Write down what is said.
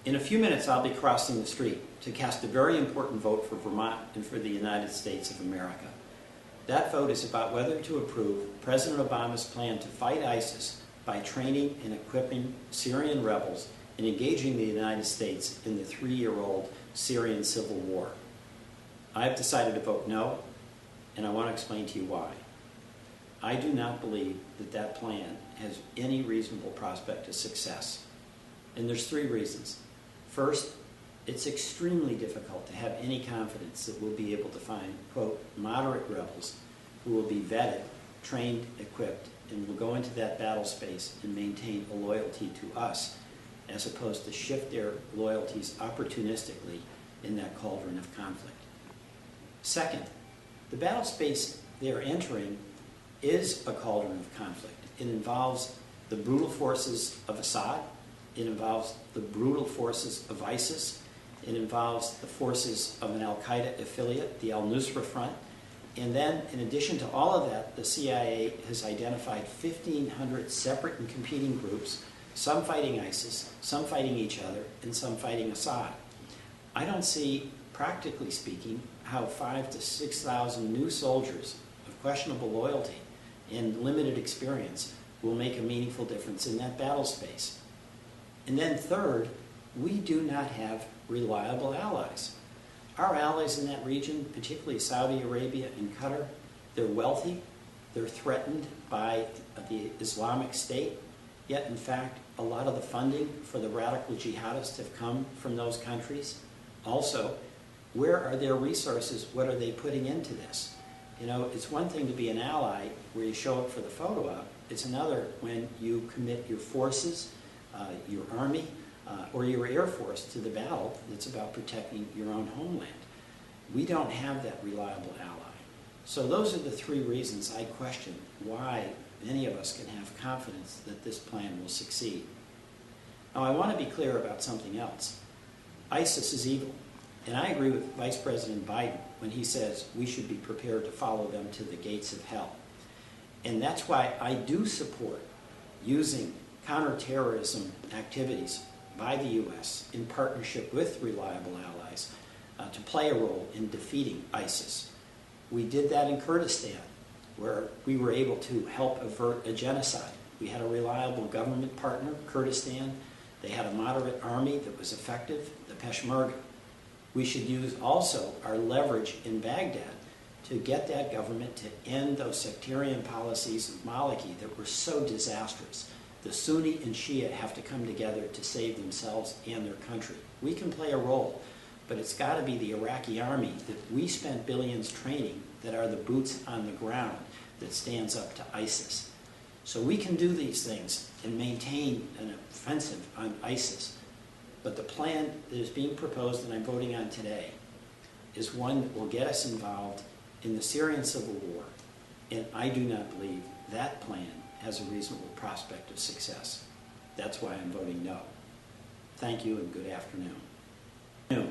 In a few minutes, I'll be crossing the street to cast a very important vote for Vermont and for the United States of America. That vote is about whether to approve President Obama's plan to fight ISIS by training and equipping Syrian rebels and engaging the United States in the 3-year-old Syrian civil war. I've decided to vote no, and I want to explain to you why. I do not believe that that plan has any reasonable prospect of success. And there's 3 reasons. First, it's extremely difficult to have any confidence that we'll be able to find, quote, moderate rebels who will be vetted, trained, equipped, and will go into that battle space and maintain a loyalty to us, as opposed to shift their loyalties opportunistically in that cauldron of conflict. Second, the battle space they're entering is a cauldron of conflict. It involves the brutal forces of Assad. It involves the brutal forces of ISIS. It involves the forces of an al-Qaeda affiliate, the al-Nusra Front. And then, in addition to all of that, the CIA has identified 1,500 separate and competing groups, some fighting ISIS, some fighting each other, and some fighting Assad. I don't see, practically speaking, how 5,000 to 6,000 new soldiers of questionable loyalty and limited experience will make a meaningful difference in that battle space. And then third, we do not have reliable allies. Our allies in that region, particularly Saudi Arabia and Qatar, they're wealthy, they're threatened by the Islamic State, yet in fact a lot of the funding for the radical jihadists have come from those countries. Also, where are their resources? What are they putting into this? You know, it's one thing to be an ally where you show up for the photo op. It's another when you commit your forces, your army, or your Air Force to the battle that's about protecting your own homeland. We don't have that reliable ally. So those are the 3 reasons I question why any of us can have confidence that this plan will succeed. Now, I want to be clear about something else. ISIS is evil, and I agree with Vice President Biden when he says we should be prepared to follow them to the gates of hell. And that's why I do support using counterterrorism activities by the U.S. in partnership with reliable allies to play a role in defeating ISIS. We did that in Kurdistan, where we were able to help avert a genocide. We had a reliable government partner, Kurdistan. They had a moderate army that was effective, the Peshmerga. We should use also our leverage in Baghdad to get that government to end those sectarian policies of Maliki that were so disastrous. The Sunni and Shia have to come together to save themselves and their country. We can play a role, but it's got to be the Iraqi army that we spent billions training that are the boots on the ground that stands up to ISIS. So we can do these things and maintain an offensive on ISIS. But the plan that is being proposed and I'm voting on today is one that will get us involved in the Syrian civil war. And I do not believe that plan has a reasonable prospect of success. That's why I'm voting no. Thank you and good afternoon.